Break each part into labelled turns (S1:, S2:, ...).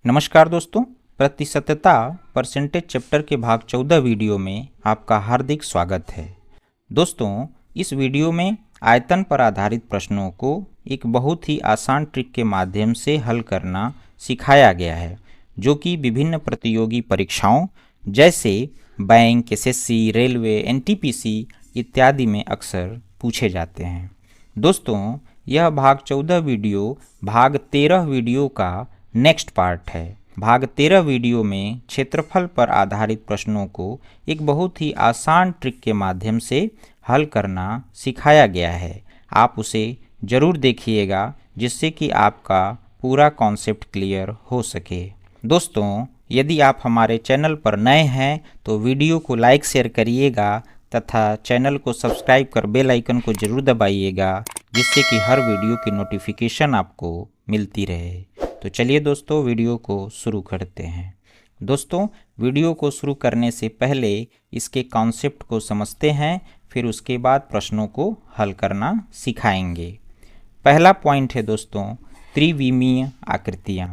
S1: नमस्कार दोस्तों, प्रतिशतता परसेंटेज चैप्टर के भाग 14 वीडियो में आपका हार्दिक स्वागत है। दोस्तों, इस वीडियो में आयतन पर आधारित प्रश्नों को एक बहुत ही आसान ट्रिक के माध्यम से हल करना सिखाया गया है, जो कि विभिन्न प्रतियोगी परीक्षाओं जैसे बैंक, एसएससी, रेलवे, एनटीपीसी इत्यादि में अक्सर पूछे जाते हैं। दोस्तों, यह भाग 14 वीडियो भाग 13 वीडियो का नेक्स्ट पार्ट है। भाग 13 वीडियो में क्षेत्रफल पर आधारित प्रश्नों को एक बहुत ही आसान ट्रिक के माध्यम से हल करना सिखाया गया है। आप उसे ज़रूर देखिएगा, जिससे कि आपका पूरा कॉन्सेप्ट क्लियर हो सके। दोस्तों, यदि आप हमारे चैनल पर नए हैं तो वीडियो को लाइक शेयर करिएगा तथा चैनल को सब्सक्राइब कर बेल आइकन को ज़रूर दबाइएगा, जिससे कि हर वीडियो की नोटिफिकेशन आपको मिलती रहे। तो चलिए दोस्तों, वीडियो को शुरू करते हैं। दोस्तों, वीडियो को शुरू करने से पहले इसके कॉन्सेप्ट को समझते हैं, फिर उसके बाद प्रश्नों को हल करना सिखाएंगे। पहला पॉइंट है दोस्तों, त्रिविमीय आकृतियाँ।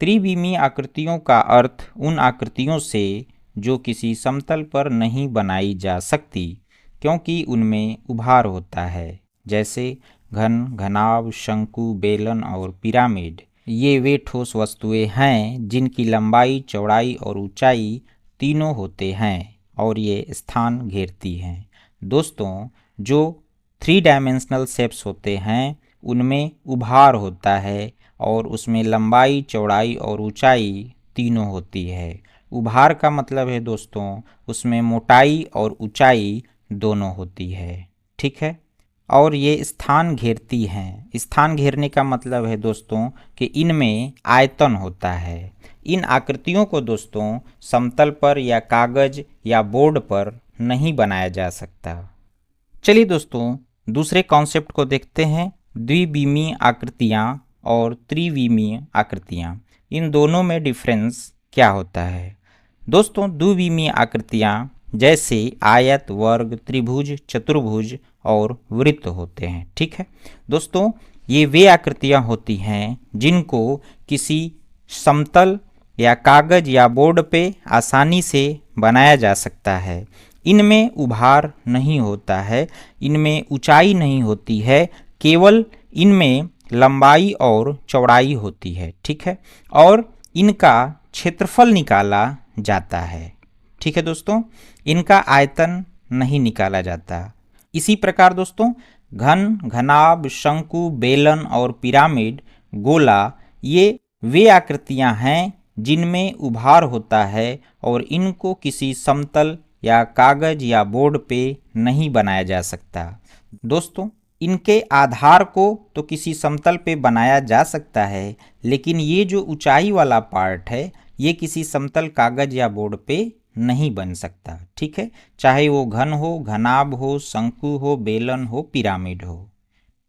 S1: त्रिविमीय आकृतियों का अर्थ उन आकृतियों से जो किसी समतल पर नहीं बनाई जा सकती, क्योंकि उनमें उभार होता है, जैसे घन, घनाभ, शंकु, बेलन और पिरामिड। ये वे ठोस वस्तुएं हैं जिनकी लंबाई, चौड़ाई और ऊंचाई तीनों होते हैं और ये स्थान घेरती हैं। दोस्तों, जो 3 डायमेंशनल शेप्स होते हैं उनमें उभार होता है और उसमें लंबाई, चौड़ाई और ऊंचाई तीनों होती है। उभार का मतलब है दोस्तों, उसमें मोटाई और ऊंचाई दोनों होती है, ठीक है। और ये स्थान घेरती हैं। स्थान घेरने का मतलब है दोस्तों कि इनमें आयतन होता है। इन आकृतियों को दोस्तों समतल पर या कागज या बोर्ड पर नहीं बनाया जा सकता। चलिए दोस्तों, दूसरे कॉन्सेप्ट को देखते हैं, द्विविमीय आकृतियाँ और त्रिविमीय आकृतियाँ। इन दोनों में डिफरेंस क्या होता है? दोस्तों, द्विविमीय आकृतियाँ जैसे आयत, वर्ग, त्रिभुज, चतुर्भुज और वृत्त होते हैं, ठीक है। दोस्तों, ये वे आकृतियाँ होती हैं जिनको किसी समतल या कागज या बोर्ड पे आसानी से बनाया जा सकता है। इनमें उभार नहीं होता है, इनमें ऊंचाई नहीं होती है, केवल इनमें लंबाई और चौड़ाई होती है, ठीक है। और इनका क्षेत्रफल निकाला जाता है, ठीक है दोस्तों। इनका आयतन नहीं निकाला जाता। इसी प्रकार दोस्तों, घन, घनाभ, शंकु, बेलन और पिरामिड, गोला, ये वे आकृतियां हैं जिनमें उभार होता है और इनको किसी समतल या कागज या बोर्ड पे नहीं बनाया जा सकता। दोस्तों, इनके आधार को तो किसी समतल पे बनाया जा सकता है, लेकिन ये जो ऊंचाई वाला पार्ट है ये किसी समतल कागज या बोर्ड पे नहीं बन सकता, ठीक है। चाहे वो घन हो, घनाभ हो, शंकु हो, बेलन हो, पिरामिड हो।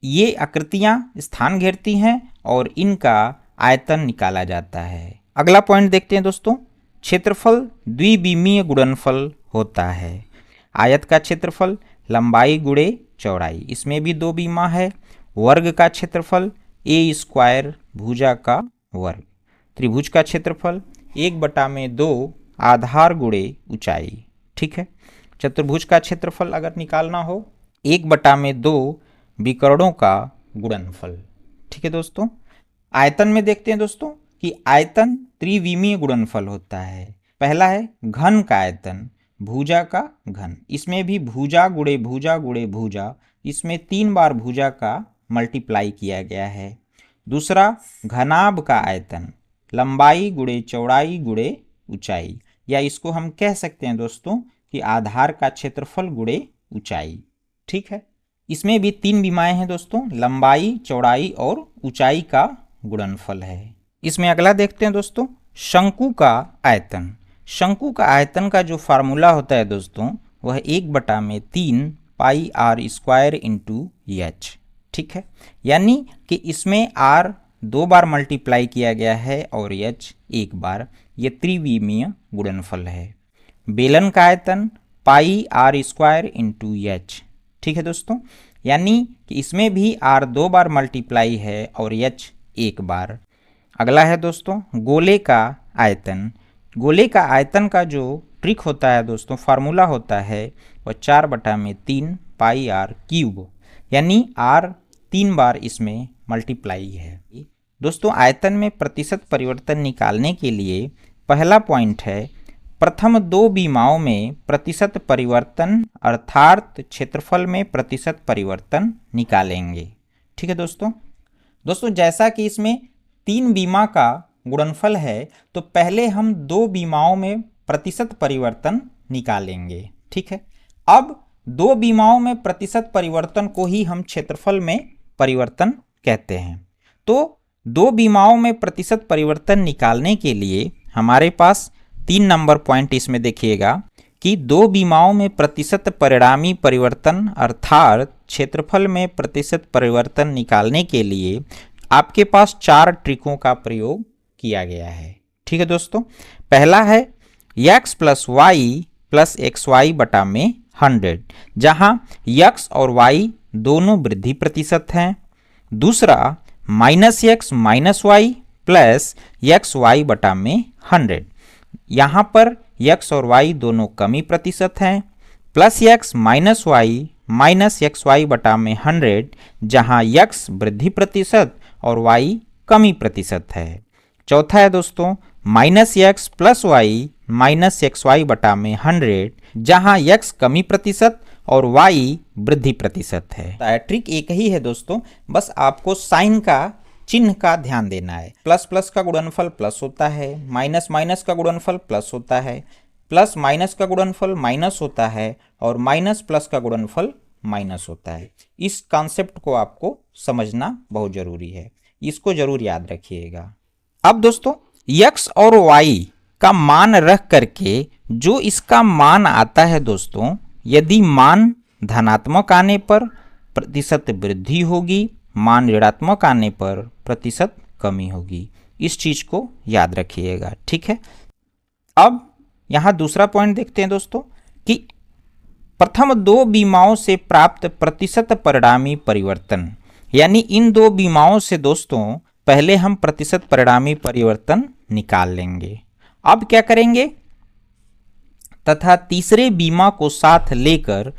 S1: ये आकृतियां स्थान घेरती हैं और इनका आयतन निकाला जाता है। अगला पॉइंट देखते हैं दोस्तों, क्षेत्रफल द्विविमीय गुणनफल होता है। आयत का क्षेत्रफल लंबाई गुणे चौड़ाई, इसमें भी 2 विमा है। वर्ग का क्षेत्रफल a² भुजा का वर्ग। त्रिभुज का क्षेत्रफल 1/2 आधार गुणे ऊंचाई, ठीक है। चतुर्भुज का क्षेत्रफल अगर निकालना हो 1/2 विकर्णों का गुणनफल, ठीक है दोस्तों। आयतन में देखते हैं दोस्तों कि आयतन त्रिविमीय गुणनफल होता है। पहला है घन का आयतन, भुजा का घन। इसमें भी भुजा गुणे भुजा गुणे भुजा, इसमें 3 बार भुजा का मल्टीप्लाई किया गया है। दूसरा घनाभ का आयतन, लंबाई गुणे चौड़ाई गुणे ऊंचाई, या इसको हम कह सकते हैं दोस्तों कि आधार का क्षेत्रफल गुणे ऊंचाई, ठीक है। इसमें भी 3 विमाएं हैं दोस्तों, लंबाई, चौड़ाई और ऊंचाई का गुणनफल है। इसमें अगला देखते हैं दोस्तों, शंकु का आयतन। शंकु का आयतन का जो फार्मूला होता है दोस्तों, वह 1/3 पाई r² इंटू h, ठीक है। यानी कि इसमें r 2 बार मल्टीप्लाई किया गया है और h 1 बार। ये त्रिविमीय गुणनफल है। बेलन का आयतन पाई r² इंटू h, ठीक है दोस्तों। यानी कि इसमें भी r 2 बार मल्टीप्लाई है और h 1 बार। अगला है दोस्तों गोले का आयतन। गोले का आयतन का जो ट्रिक होता है दोस्तों, फार्मूला होता है वह 4/3 पाई आर क्यूब, यानी आर 3 बार इसमें मल्टीप्लाई है। दोस्तों आयतन में प्रतिशत परिवर्तन निकालने के लिए पहला पॉइंट है प्रथम दो बीमाओं में प्रतिशत परिवर्तन अर्थात क्षेत्रफल में प्रतिशत परिवर्तन निकालेंगे। ठीक है दोस्तों जैसा कि इसमें 3 बीमा का गुणनफल है तो पहले हम 2 बीमाओं में प्रतिशत परिवर्तन निकालेंगे। ठीक है, अब 2 बीमाओं में प्रतिशत परिवर्तन को ही हम क्षेत्रफल में परिवर्तन कहते हैं। तो 2 बीमाओं में प्रतिशत परिवर्तन निकालने के लिए हमारे पास 3 नंबर पॉइंट इसमें देखिएगा कि 2 बीमाओं में प्रतिशत परिणामी परिवर्तन अर्थात क्षेत्रफल में प्रतिशत परिवर्तन निकालने के लिए आपके पास 4 ट्रिकों का प्रयोग किया गया है। ठीक है दोस्तों, पहला है x + y + xy बटा में 100, जहां x और y दोनों वृद्धि प्रतिशत हैं। दूसरा -x - y + xy बटा में 100, यहाँ पर x और y दोनों कमी प्रतिशत हैं। +x - y - xy बटा में 100, जहाँ x वृद्धि प्रतिशत और y कमी प्रतिशत है। चौथा है दोस्तों -x + y - xy बटा में 100, जहाँ x कमी प्रतिशत और y वृद्धि प्रतिशत है। ट्रिक एक ही है दोस्तों, बस आपको साइन का चिन्ह का ध्यान देना है। प्लस प्लस का गुणनफल प्लस होता है, माइनस माइनस का गुणनफल प्लस होता है, प्लस माइनस का गुणनफल माइनस होता है और माइनस प्लस का गुणनफल माइनस होता है। इस कॉन्सेप्ट को आपको समझना बहुत जरूरी है, इसको जरूर याद रखिएगा। अब दोस्तों x और y का मान रख करके जो इसका मान आता है दोस्तों, यदि मान धनात्मक आने पर प्रतिशत वृद्धि होगी, मान ऋणात्मक आने पर प्रतिशत कमी होगी। इस चीज को याद रखिएगा। ठीक है, अब यहाँ दूसरा पॉइंट देखते हैं दोस्तों कि प्रथम 2 बीमाओं से प्राप्त प्रतिशत परिणामी परिवर्तन, यानी इन 2 बीमाओं से दोस्तों पहले हम प्रतिशत परिणामी परिवर्तन निकाल लेंगे। अब क्या करेंगे, तथा तीसरे बीमा को साथ लेकर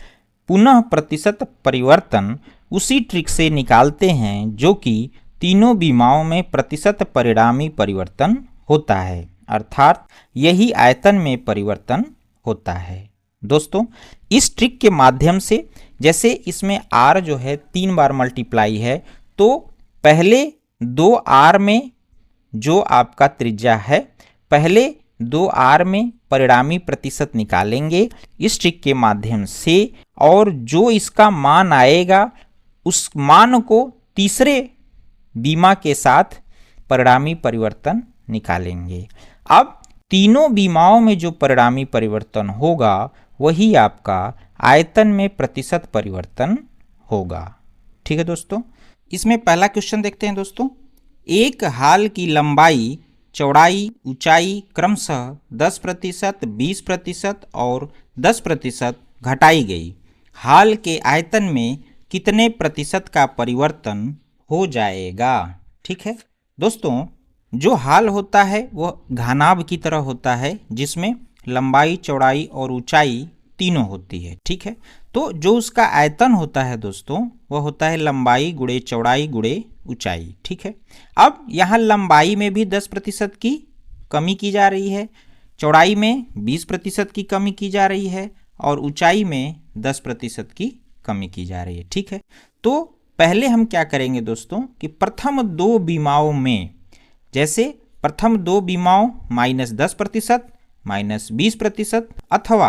S1: पुनः प्रतिशत परिवर्तन उसी ट्रिक से निकालते हैं जो कि तीनों बीमाओं में प्रतिशत परिणामी परिवर्तन होता है, अर्थात यही आयतन में परिवर्तन होता है। दोस्तों इस ट्रिक के माध्यम से, जैसे इसमें r जो है 3 बार मल्टीप्लाई है, तो पहले 2r में जो आपका त्रिज्या है, पहले 2r में परिणामी प्रतिशत निकालेंगे इस ट्रिक के माध्यम से, और जो इसका मान आएगा उस मान को तीसरे बीमा के साथ परिणामी परिवर्तन निकालेंगे। अब तीनों बीमाओं में जो परिणामी परिवर्तन होगा वही आपका आयतन में प्रतिशत परिवर्तन होगा। ठीक है दोस्तों, इसमें पहला क्वेश्चन देखते हैं दोस्तों। एक हाल की लंबाई, चौड़ाई, ऊंचाई क्रमशः 10%, 20% और 10% घटाई गई। हाल के आयतन में कितने प्रतिशत का परिवर्तन हो जाएगा। ठीक है दोस्तों, जो हाल होता है वह घनाभ की तरह होता है, जिसमें लंबाई, चौड़ाई और ऊंचाई तीनों होती है। ठीक है, तो जो उसका आयतन होता है दोस्तों वह होता है लंबाई गुणे चौड़ाई गुणे ऊंचाई। ठीक है, अब यहाँ लंबाई में भी 10% की कमी की जा रही है, चौड़ाई में 20% की कमी की जा रही है और ऊंचाई में 10% की कमी की जा रही है। ठीक है, तो पहले हम क्या करेंगे दोस्तों कि प्रथम 2 बीमाओं में, जैसे प्रथम 2 बीमाओं -10%, -20% अथवा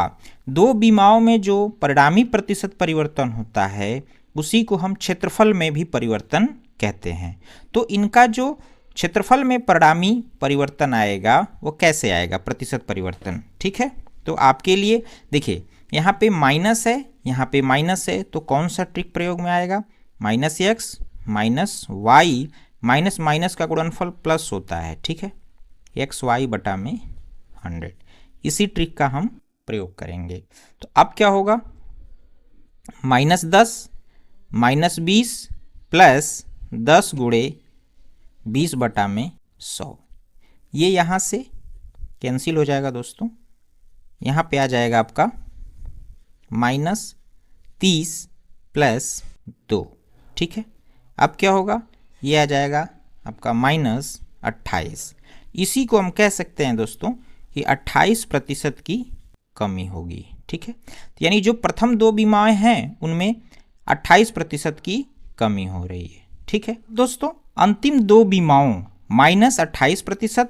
S1: 2 बीमाओं में जो परिणामी प्रतिशत परिवर्तन होता है उसी को हम क्षेत्रफल में भी परिवर्तन कहते हैं। तो इनका जो क्षेत्रफल में परिणामी परिवर्तन आएगा वो कैसे आएगा, प्रतिशत परिवर्तन। ठीक है, तो आपके लिए देखिए यहाँ पे माइनस है, यहाँ पे माइनस है, तो कौन सा ट्रिक प्रयोग में आएगा, -x - y माइनस माइनस का गुणनफल प्लस होता है। ठीक है, xy बटा में 100, इसी ट्रिक का हम प्रयोग करेंगे। तो अब क्या होगा, -10 - 20 + 10 गुणे 20 बटा में 100। ये यहाँ से कैंसिल हो जाएगा दोस्तों, यहाँ पे आ जाएगा आपका -30 + 2। ठीक है, अब क्या होगा, ये आ जाएगा आपका -28। इसी को हम कह सकते हैं दोस्तों कि 28% की कमी होगी। ठीक है, तो यानी जो प्रथम दो बीमाएं हैं उनमें 28% की कमी हो रही है। ठीक है दोस्तों, अंतिम दो बीमाओं -28%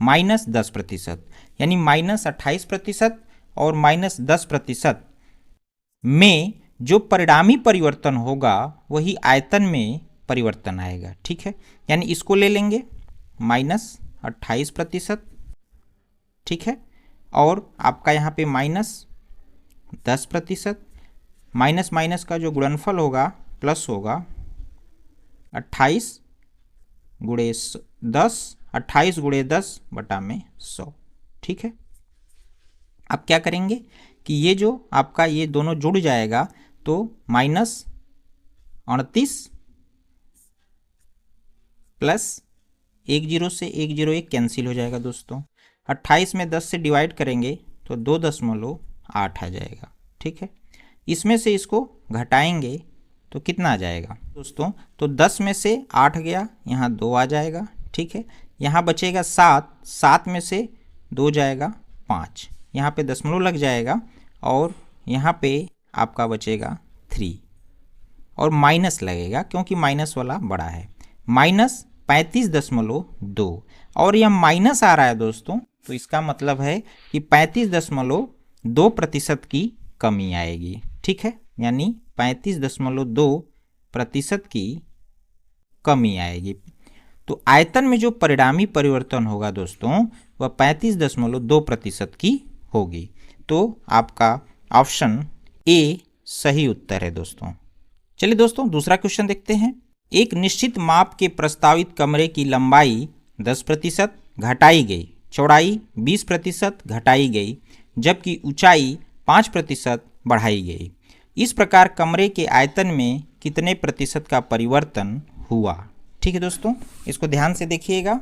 S1: -10%, यानी -28% और -10% में जो परिणामी परिवर्तन होगा वही आयतन में परिवर्तन आएगा। ठीक है, यानी इसको ले लेंगे -28%। ठीक है, और आपका यहाँ पे -10%, माइनस माइनस का जो गुणनफल होगा प्लस होगा 28 गुणे 10, 28 गुणे 10 बटा में 100। ठीक है, अब क्या करेंगे कि ये जो आपका ये दोनों जुड़ जाएगा तो -38 प्लस 10 से 101 कैंसिल हो जाएगा दोस्तों। 28 में 10 से डिवाइड करेंगे तो 2.8 आ जाएगा। ठीक है, इसमें से इसको घटाएंगे तो कितना आ जाएगा दोस्तों, तो 10 में से 8 गया, यहाँ 2 आ जाएगा। ठीक है, यहाँ बचेगा 7, 7 में से 2 जाएगा 5, यहाँ पे दशमलव लग जाएगा और यहाँ पे आपका बचेगा 3 और माइनस लगेगा क्योंकि माइनस वाला बड़ा है, -35.2 और यह माइनस आ रहा है दोस्तों, तो इसका मतलब है कि 35.2% की कमी आएगी। ठीक है, यानी 35.2% की कमी आएगी। तो आयतन में जो परिणामी परिवर्तन होगा दोस्तों वह 35.2% की होगी। तो आपका ऑप्शन ए सही उत्तर है दोस्तों। चलिए दोस्तों दूसरा क्वेश्चन देखते हैं। एक निश्चित माप के प्रस्तावित कमरे की लंबाई 10% घटाई गई, चौड़ाई 20% घटाई गई, जबकि ऊंचाई 5% बढ़ाई गई। इस प्रकार कमरे के आयतन में कितने प्रतिशत का परिवर्तन हुआ। ठीक है दोस्तों, इसको ध्यान से देखिएगा।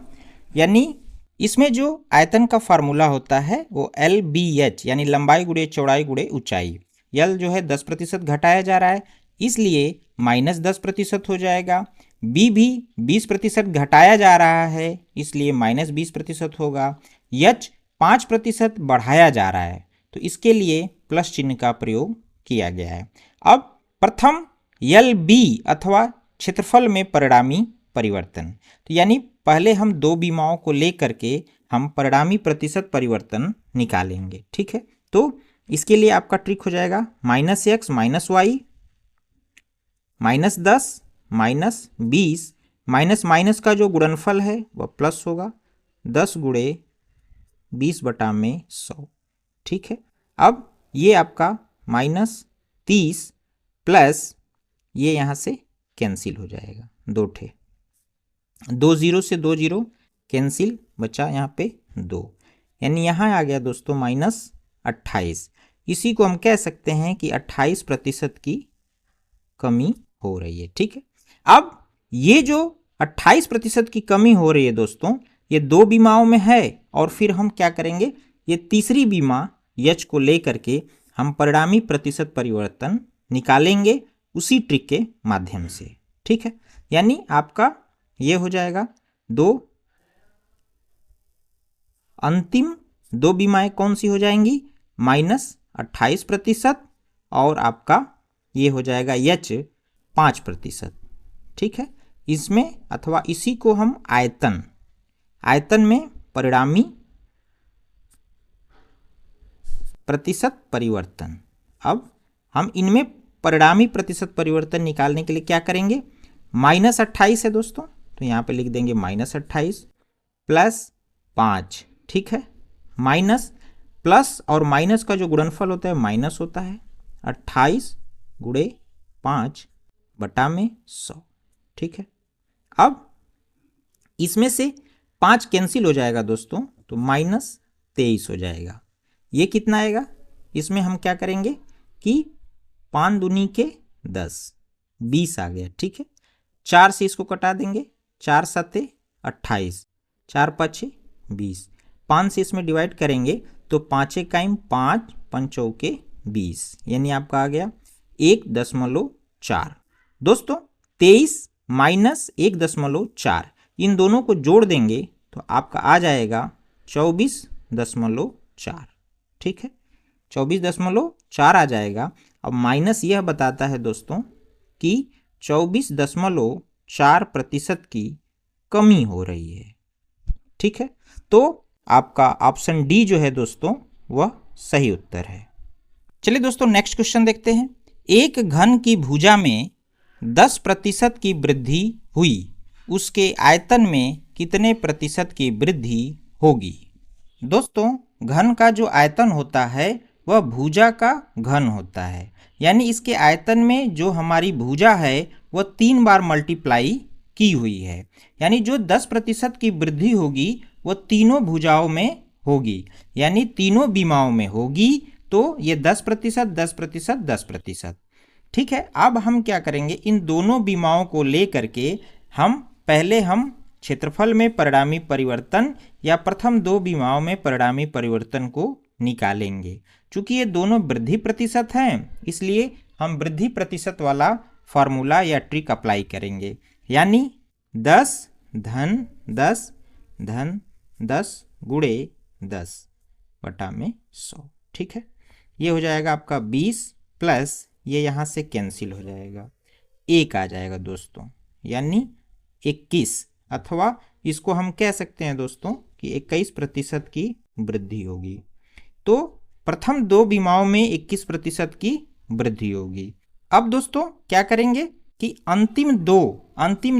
S1: यानी इसमें जो आयतन का फार्मूला होता है वो LBH यानी लंबाई गुणे चौड़ाई गुणे ऊंचाई। L जो है 10% घटाया जा रहा है इसलिए -10% हो जाएगा। B भी 20% घटाया जा रहा है इसलिए -20% होगा। H 5% बढ़ाया जा रहा है तो इसके लिए प्लस चिन्ह का प्रयोग किया गया है। अब प्रथम LB अथवा क्षेत्रफल में परिणामी परिवर्तन, तो यानी पहले हम दो बीमाओं को लेकर के हम परिणामी प्रतिशत परिवर्तन निकालेंगे। ठीक है, तो इसके लिए आपका ट्रिक हो जाएगा -x -y -10 -20 माइनस माइनस का जो गुणनफल है वह प्लस होगा 10 गुणे 20 बटा में 100। ठीक है, अब ये आपका -30 प्लस ये यहाँ से कैंसिल हो जाएगा, 2 ठे 2 0 से 2 0 कैंसिल, बचा यहाँ पे 2, यानी यहाँ आ गया दोस्तों -28। इसी को हम कह सकते हैं कि 28% की कमी हो रही है। ठीक है, अब ये जो 28% की कमी हो रही है दोस्तों ये दो बीमाओं में है और फिर हम क्या करेंगे, ये तीसरी बीमा H को लेकर के हम परिणामी प्रतिशत परिवर्तन निकालेंगे उसी ट्रिक के माध्यम से। ठीक है, यानी आपका ये हो जाएगा अंतिम दो बीमाएं कौन सी हो जाएंगी, -28% और आपका ये हो जाएगा H 5%। ठीक है, इसमें अथवा इसी को हम आयतन में परिणामी प्रतिशत परिवर्तन। अब हम इनमें परिणामी प्रतिशत परिवर्तन निकालने के लिए क्या करेंगे, -28 है दोस्तों तो यहाँ पे लिख देंगे -28 प्लस 5। ठीक है, माइनस प्लस और माइनस का जो गुणनफल होता है माइनस होता है, 28 गुणे 5 बटा में 100। ठीक है, अब इसमें से 5 कैंसिल हो जाएगा दोस्तों तो -23 हो जाएगा। ये कितना आएगा, इसमें हम क्या करेंगे कि 5 दूनी के 10 20 आ गया। ठीक है, 4 से इसको कटा देंगे, 4 7 28 4 5 20, 5 से इसमें डिवाइड करेंगे तो 5 इकाई 5, 5 चौके 20, यानी आपका आ गया 1.4। दोस्तों 23 माइनस 1.4, इन दोनों को जोड़ देंगे तो आपका आ जाएगा 24.4। ठीक है, 24.4 आ जाएगा। अब माइनस यह बताता है दोस्तों कि 24.4% की कमी हो रही है। ठीक है, तो आपका ऑप्शन डी जो है दोस्तों वह सही उत्तर है। चलिए दोस्तों नेक्स्ट क्वेश्चन देखते हैं। एक घन की भुजा में 10% की वृद्धि हुई, उसके आयतन में कितने प्रतिशत की वृद्धि होगी? दोस्तों घन का जो आयतन होता है वह भुजा का घन होता है, यानी इसके आयतन में जो हमारी भुजा है वह 3 बार मल्टीप्लाई की हुई है, यानी जो 10% की वृद्धि होगी वह तीनों भुजाओं में होगी, यानी तीनों बीमाओं में होगी। तो ये 10%, 10%, 10%। ठीक है, अब हम क्या करेंगे, इन दोनों बीमाओं को ले करके हम क्षेत्रफल में परिणामी परिवर्तन या प्रथम 2 बीमाओं में परिणामी परिवर्तन को निकालेंगे। चूंकि ये दोनों वृद्धि प्रतिशत हैं, इसलिए हम वृद्धि प्रतिशत वाला फॉर्मूला या ट्रिक अप्लाई करेंगे, यानी 10 धन 10 धन 10 गुणे 10 बटा में 100। ठीक है, ये हो जाएगा आपका 20 प्लस ये यहाँ से कैंसिल हो जाएगा, 1 आ जाएगा दोस्तों, यानी 21, अथवा इसको हम कह सकते हैं दोस्तों कि 21% की वृद्धि होगी। तो प्रथम 2 बीमाओं में 21% की वृद्धि होगी। अब दोस्तों क्या करेंगे कि अंतिम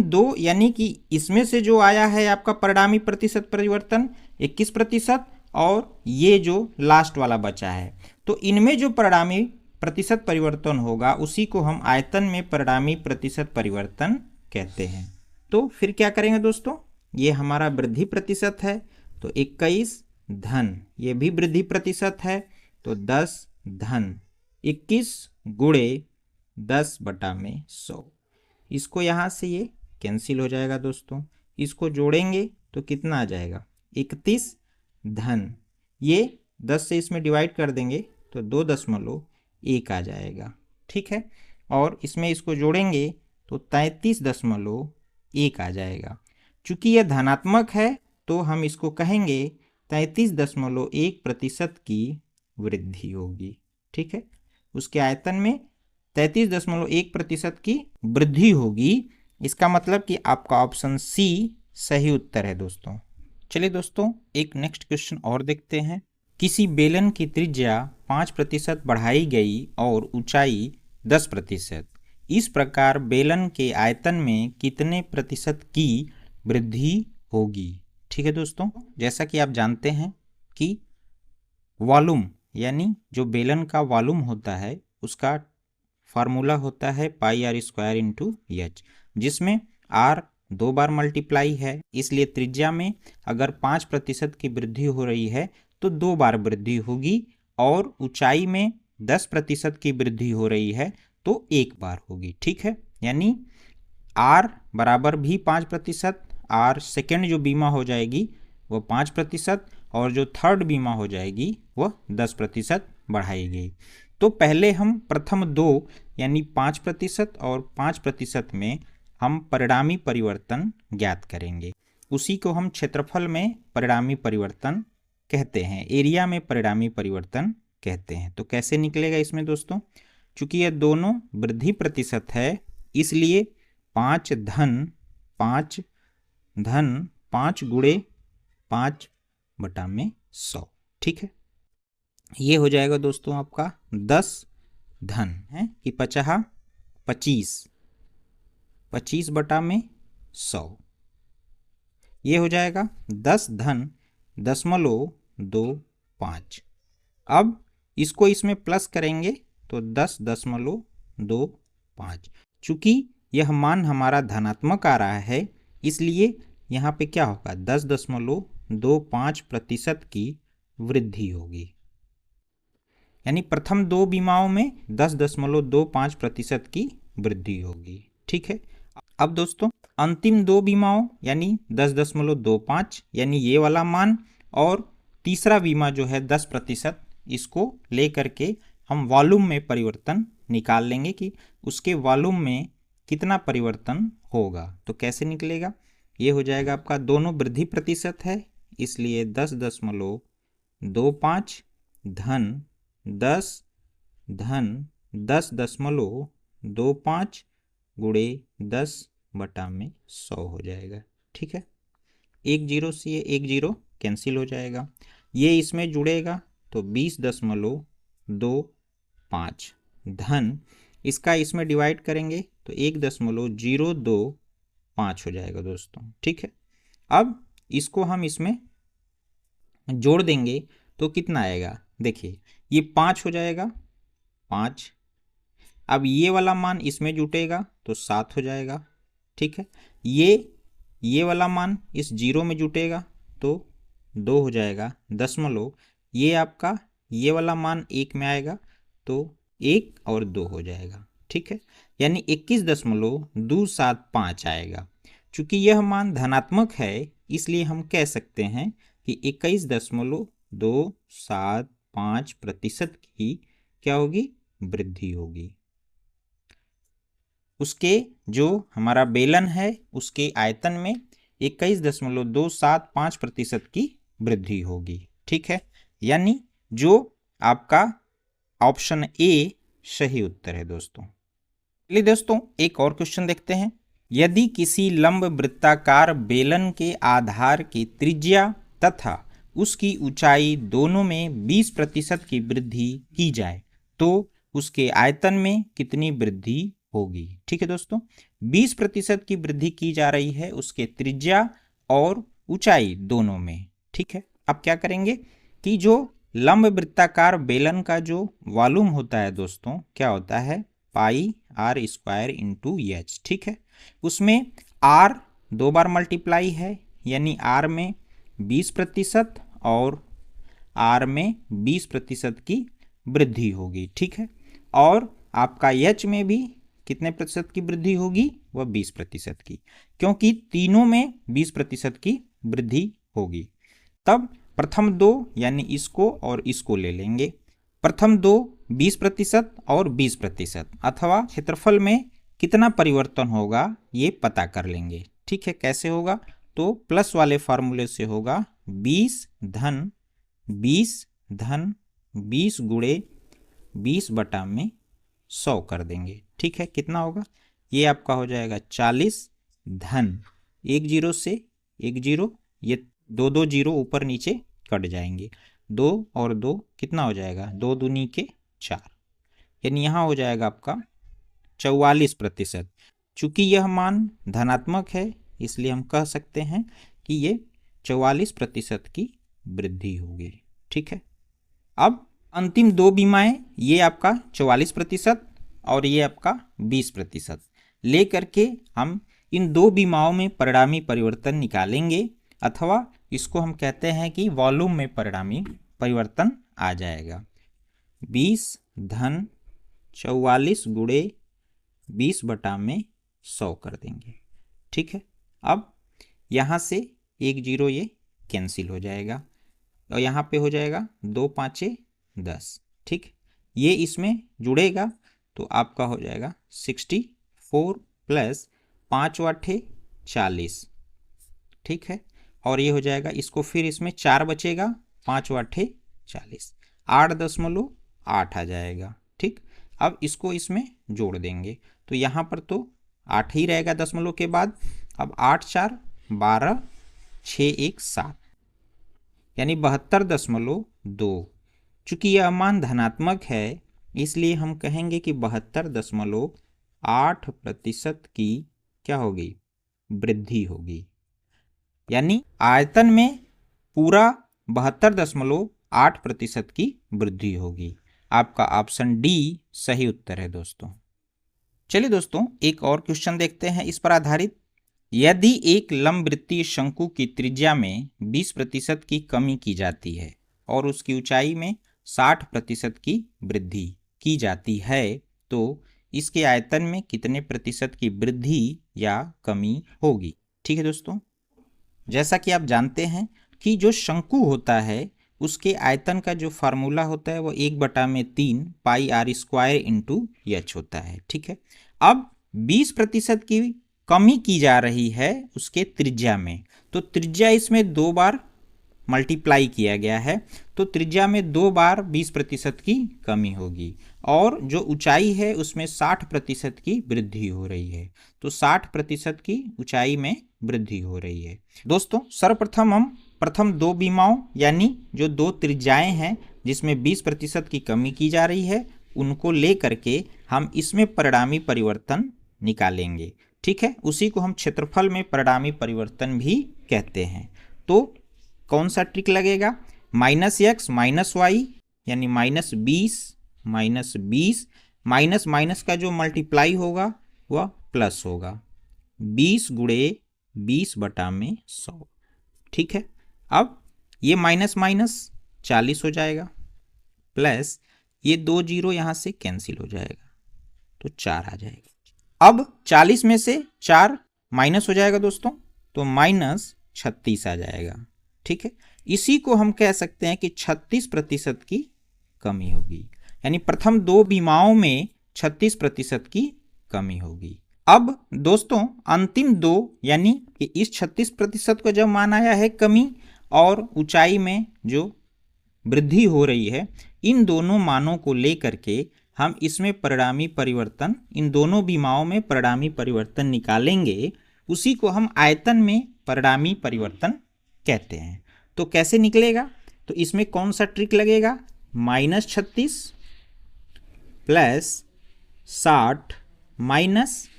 S1: दो यानी कि इसमें से जो आया है आपका परिणामी प्रतिशत परिवर्तन 21%, और ये जो लास्ट वाला बचा है, तो इनमें जो परिणामी प्रतिशत परिवर्तन होगा उसी को हम आयतन में परिणामी प्रतिशत परिवर्तन कहते हैं। तो फिर क्या करेंगे दोस्तों, ये हमारा वृद्धि प्रतिशत है तो 21 धन, ये भी वृद्धि प्रतिशत है तो 10 धन 21 गुणे 10 बटा में 100। इसको यहाँ से ये कैंसिल हो जाएगा दोस्तों, इसको जोड़ेंगे तो कितना आ जाएगा 31 धन, ये 10 से इसमें डिवाइड कर देंगे तो 2.1 आ जाएगा। ठीक है, और इसमें इसको जोड़ेंगे तो 33.1 आ जाएगा। चूंकि यह धनात्मक है तो हम इसको कहेंगे 33.1% की वृद्धि होगी। ठीक है, उसके आयतन में 33.1% की वृद्धि होगी। इसका मतलब कि आपका ऑप्शन सी सही उत्तर है दोस्तों। चलिए दोस्तों एक नेक्स्ट क्वेश्चन और देखते हैं। किसी बेलन की त्रिज्या 5% बढ़ाई गई और ऊंचाई 10%। इस प्रकार बेलन के आयतन में कितने प्रतिशत की वृद्धि होगी? ठीक है दोस्तों, जैसा कि आप जानते हैं कि वॉल्यूम यानी जो बेलन का वॉल्यूम होता है उसका फार्मूला होता है πr² × h, जिसमें r 2 बार मल्टीप्लाई है, इसलिए त्रिज्या में अगर 5% की वृद्धि हो रही है तो 2 बार वृद्धि होगी, और ऊंचाई में 10% की वृद्धि हो रही है तो 1 बार होगी। ठीक है, यानी r बराबर भी 5%, r सेकेंड जो बीमा हो जाएगी वह 5%, और जो थर्ड बीमा हो जाएगी वह 10% बढ़ाई गई। तो पहले हम प्रथम 2 यानी 5% और 5% में हम परिणामी परिवर्तन ज्ञात करेंगे, उसी को हम क्षेत्रफल में परिणामी परिवर्तन कहते हैं, एरिया में परिणामी परिवर्तन कहते हैं। तो कैसे निकलेगा इसमें दोस्तों, चूंकि ये दोनों वृद्धि प्रतिशत है इसलिए 5 धन 5 गुणे 5 बटा में 100। ठीक है, ये हो जाएगा दोस्तों आपका 10 धन है कि 25 बटा में 100, ये हो जाएगा 10 धन 0.25। अब इसको इसमें प्लस करेंगे तो 10.25। चूंकि यह मान हमारा धनात्मक आ रहा है इसलिए यहाँ पे क्या होगा 10.25% की वृद्धि होगी, यानी प्रथम 2 बीमाओं में 10.25% की वृद्धि होगी। ठीक है, अब दोस्तों अंतिम दो बीमाओं यानी 10.25 यानी ये वाला मान और तीसरा बीमा जो है 10%, इसको लेकर के हम वॉल्यूम में परिवर्तन निकाल लेंगे कि उसके वॉल्यूम में कितना परिवर्तन होगा। तो कैसे निकलेगा, ये हो जाएगा आपका, दोनों वृद्धि प्रतिशत है इसलिए 10.25 धन 10.25 गुणे 10/100 हो जाएगा। ठीक है, एक जीरो से ये एक जीरो कैंसिल हो जाएगा, ये इसमें जुड़ेगा तो 20.25 धन इसका इसमें डिवाइड करेंगे तो 1.025 हो जाएगा दोस्तों। ठीक है, अब इसको हम इसमें जोड़ देंगे तो कितना आएगा, देखिए ये 5 हो जाएगा, 5। अब ये वाला मान इसमें जुटेगा तो 7 हो जाएगा। ठीक है, ये वाला मान इस जीरो में जुटेगा तो 2 हो जाएगा, दशमलव ये आपका ये वाला मान 1 में आएगा तो 1 और 2 हो जाएगा। ठीक है, यानी 21.275 आएगा। चूंकि यह मान धनात्मक है इसलिए हम कह सकते हैं कि 21.275% की क्या होगी, वृद्धि होगी। उसके जो हमारा बेलन है उसके आयतन में 21.275% की वृद्धि होगी। ठीक है, यानी जो आपका ऑप्शन ए सही उत्तर है दोस्तों। चलिए दोस्तों एक और क्वेश्चन देखते हैं। यदि किसी लंब वृत्ताकार बेलन के आधार की त्रिज्या तथा उसकी ऊंचाई दोनों में 20% की वृद्धि की जाए तो उसके आयतन में कितनी वृद्धि होगी। ठीक है दोस्तों, 20% की वृद्धि की जा रही है उसके त्रिज्या और ऊंचाई दोनों में। ठीक है, अब क्या करेंगे कि जो लंब वृत्ताकार बेलन का जो वॉल्यूम होता है दोस्तों, क्या होता है, पाई आर स्क्वायर इंटू एच। ठीक है, उसमें आर 2 बार मल्टीप्लाई है यानी आर में 20% और आर में 20% की वृद्धि होगी। ठीक है, और आपका एच में भी कितने प्रतिशत की वृद्धि होगी, वह 20% की, क्योंकि तीनों में 20% की वृद्धि होगी। तब प्रथम दो यानी इसको और इसको ले लेंगे, प्रथम दो 20% और 20%, अथवा क्षेत्रफल में कितना परिवर्तन होगा ये पता कर लेंगे। ठीक है, कैसे होगा, तो प्लस वाले फार्मूले से होगा 20 धन 20 गुणे 20/100 कर देंगे। ठीक है, कितना होगा, ये आपका हो जाएगा 40 धन एक जीरो से एक जीरो, ये दो जीरो ऊपर नीचे कट जाएंगे, 2 और 2 कितना हो जाएगा, 2 दूनी के 4, यानी यहाँ हो जाएगा आपका 44%। चूंकि यह मान धनात्मक है इसलिए हम कह सकते हैं कि ये 44% की वृद्धि होगी। ठीक है, अब अंतिम दो बीमाएं, ये आपका 44% और ये आपका 20% ले करके हम इन दो बीमाओं में परिणामी परिवर्तन निकालेंगे, अथवा इसको हम कहते हैं कि वॉल्यूम में परिणामी परिवर्तन आ जाएगा। 20 धन 44 गुणे 20/100 कर देंगे। ठीक है, अब यहाँ से एक जीरो ये कैंसिल हो जाएगा और यहाँ पे हो जाएगा 2 5 10। ठीक, ये इसमें जुड़ेगा तो आपका हो जाएगा 64 प्लस 5 8 40। ठीक है, और ये हो जाएगा, इसको फिर इसमें 4 बचेगा, 5 8 40, 8.8 आ जाएगा। ठीक, अब इसको इसमें जोड़ देंगे तो यहाँ पर तो 8 ही रहेगा दशमलव के बाद। अब 8 4 12 6 1 7 यानी 72.2। चूंकि यह मान धनात्मक है इसलिए हम कहेंगे कि 72.8% की क्या होगी, वृद्धि होगी, यानी आयतन में पूरा 72.8% की वृद्धि होगी। आपका ऑप्शन डी सही उत्तर है दोस्तों। चलिए दोस्तों एक और क्वेश्चन देखते हैं इस पर आधारित। यदि एक लंबवृत्तीय शंकु की त्रिज्या में 20% की कमी की जाती है और उसकी ऊंचाई में 60% की वृद्धि की जाती है तो इसके आयतन में कितने प्रतिशत की वृद्धि या कमी होगी। ठीक है दोस्तों, जैसा कि आप जानते हैं कि जो शंकु होता है उसके आयतन का जो फार्मूला होता है वो 1/3 पाई आर स्क्वायर इंटू एच होता है। ठीक है, अब 20% की कमी की जा रही है उसके त्रिज्या में, तो त्रिज्या इसमें 2 बार मल्टीप्लाई किया गया है, तो त्रिज्या में 2 बार 20% की कमी होगी और जो ऊंचाई है उसमें 60% की वृद्धि हो रही है, तो 60% की ऊंचाई में वृद्धि हो रही है। दोस्तों सर्वप्रथम हम प्रथम 2 बीमाओं यानी जो 2 त्रिज्याएं हैं जिसमें 20% की कमी की जा रही है उनको ले करके हम इसमें परिणामी परिवर्तन निकालेंगे। ठीक है, उसी को हम क्षेत्रफल में परिणामी परिवर्तन भी कहते हैं। तो कौन सा ट्रिक लगेगा, -x - y यानी -20 माइनस माइनस का जो मल्टीप्लाई होगा वह प्लस होगा, 20 × 20/100। ठीक है, अब ये माइनस माइनस 40 हो जाएगा, प्लस ये 2 0 यहाँ से कैंसिल हो जाएगा तो 4 आ जाएगा। अब 40 में से 4 माइनस हो जाएगा दोस्तों, तो -36 आ जाएगा। ठीक है, इसी को हम कह सकते हैं कि 36% की कमी होगी, यानी प्रथम 2 बीमाओं में 36% की कमी होगी। अब दोस्तों अंतिम 2 यानी कि इस 36% को जब मान आया है कमी और ऊंचाई में जो वृद्धि हो रही है, इन दोनों मानों को लेकर के हम इसमें परिणामी परिवर्तन, इन दोनों बीमाओं में परिणामी परिवर्तन निकालेंगे, उसी को हम आयतन में परिणामी परिवर्तन कहते हैं। तो कैसे निकलेगा, तो इसमें कौन सा ट्रिक लगेगा, -36 प्लस 60 माइनस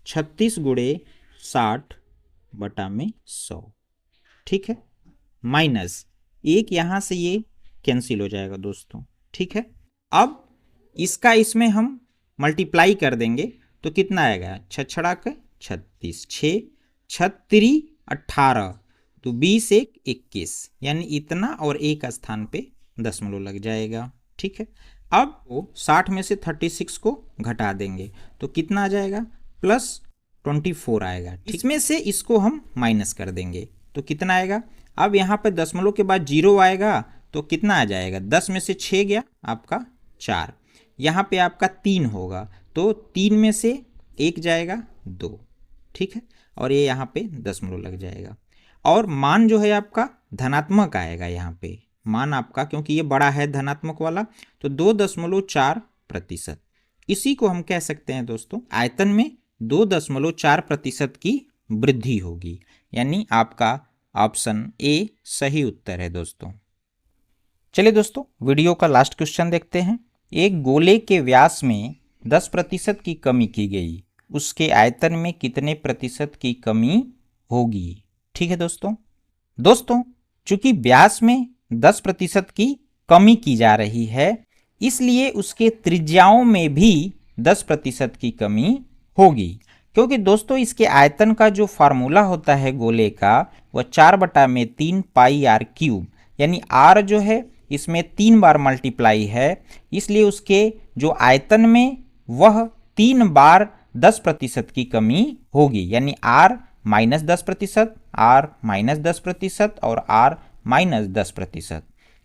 S1: 36 × 60/100। ठीक है, माइनस एक यहाँ से ये कैंसिल हो जाएगा दोस्तों। ठीक है, अब इसका इसमें हम मल्टीप्लाई कर देंगे तो कितना आएगा, 6 36, 6 36 18, तो 20 1 21, यानी इतना और एक स्थान पे दशमलव लग जाएगा। ठीक है, अब वो 60 में से 36 को घटा देंगे तो कितना आ जाएगा, +24 आएगा। इसमें से इसको हम माइनस कर देंगे तो कितना आएगा, अब यहाँ पे दशमलव के बाद 0 आएगा तो कितना आ जाएगा, 10 में से 6 गया आपका 4, यहाँ पे आपका 3 होगा तो 3 में से 1 जाएगा 2। ठीक है, और ये यहाँ पे दशमलव लग जाएगा और मान जो है आपका धनात्मक आएगा, यहाँ पे मान आपका क्योंकि ये बड़ा है धनात्मक वाला, तो 2.4%। इसी को हम कह सकते हैं दोस्तों आयतन में 2.4% की वृद्धि होगी, यानी आपका ऑप्शन ए सही उत्तर है दोस्तों। चलिए दोस्तों वीडियो का लास्ट क्वेश्चन देखते हैं। एक गोले के व्यास में 10% की कमी की गई, उसके आयतन में कितने प्रतिशत की कमी होगी। ठीक है दोस्तों चूंकि व्यास में 10% की कमी की जा रही है, इसलिए उसके त्रिज्याओं में भी 10% की कमी होगी, क्योंकि दोस्तों इसके आयतन का जो फार्मूला होता है गोले का वह 4/3 पाई आर क्यूब, यानी आर जो है इसमें 3 बार मल्टीप्लाई है, इसलिए उसके जो आयतन में वह 3 बार 10% की कमी होगी, यानी आर -10%, आर -10% और आर -10%।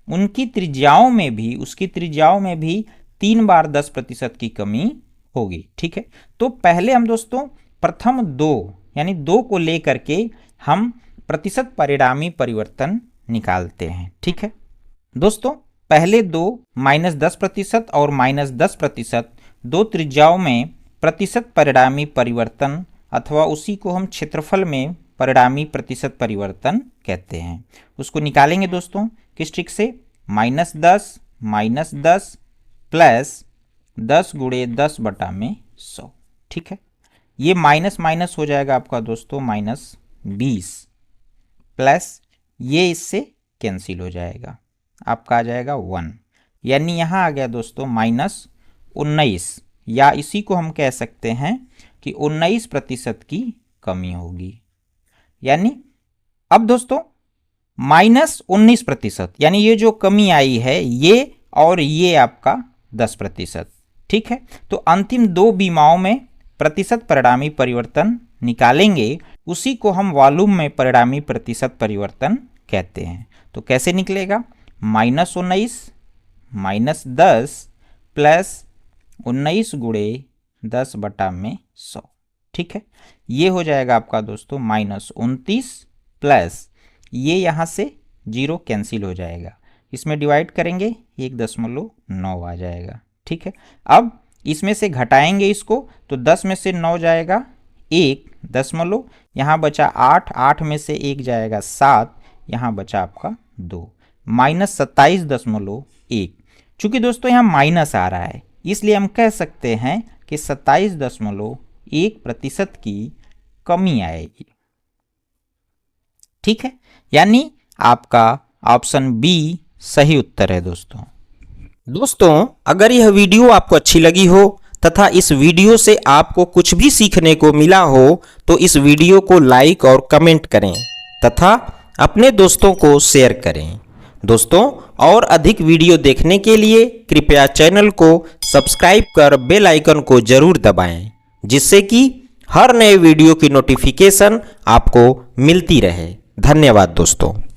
S1: उनकी त्रिज्याओं में भी, उसकी त्रिज्याओं में भी 3 बार 10% की कमी होगी। ठीक है, तो पहले हम दोस्तों प्रथम 2 यानी 2 को लेकर के हम प्रतिशत परिणामी परिवर्तन निकालते हैं। ठीक है दोस्तों, पहले 2 -10% और -10%, 2 त्रिज्याओं में प्रतिशत परिणामी परिवर्तन अथवा उसी को हम क्षेत्रफल में परिणामी प्रतिशत परिवर्तन कहते हैं। उसको निकालेंगे दोस्तों किस ट्रिक से, -10 प्लस 10 × 10/100। ठीक है, ये माइनस माइनस हो जाएगा आपका दोस्तों -20, प्लस ये इससे कैंसिल हो जाएगा, आपका आ जाएगा 1, यानी यहाँ आ गया दोस्तों -19, या इसी को हम कह सकते हैं कि 19% की कमी होगी। यानी अब दोस्तों -19%, यानी ये जो कमी आई है ये और ये आपका 10%, ठीक है, तो अंतिम दो बीमाओं में प्रतिशत परिणामी परिवर्तन निकालेंगे, उसी को हम वॉल्यूम में परिणामी प्रतिशत परिवर्तन कहते हैं। तो कैसे निकलेगा? -19 -10 प्लस 19 गुणे 10/100। ठीक है, ये हो जाएगा आपका दोस्तों -29 प्लस ये यहाँ से 0 कैंसिल हो जाएगा, इसमें डिवाइड करेंगे 1.9 आ जाएगा। ठीक है, अब इसमें से घटाएंगे इसको तो 10 में से 9 जाएगा 1 दशमलव, यहाँ बचा 8, 8 में से 1 जाएगा 7, यहाँ बचा आपका 2, -27.1। चूंकि दोस्तों यहाँ माइनस आ रहा है इसलिए हम कह सकते हैं कि 27.1% की कमी आएगी। ठीक है, यानी आपका ऑप्शन बी सही उत्तर है दोस्तों, अगर यह वीडियो आपको अच्छी लगी हो तथा इस वीडियो से आपको कुछ भी सीखने को मिला हो तो इस वीडियो को लाइक और कमेंट करें तथा अपने दोस्तों को शेयर करें। दोस्तों, और अधिक वीडियो देखने के लिए कृपया चैनल को सब्सक्राइब कर बेल आइकन को जरूर दबाएं, जिससे कि हर नए वीडियो की नोटिफिकेशन आपको मिलती रहे। धन्यवाद दोस्तों।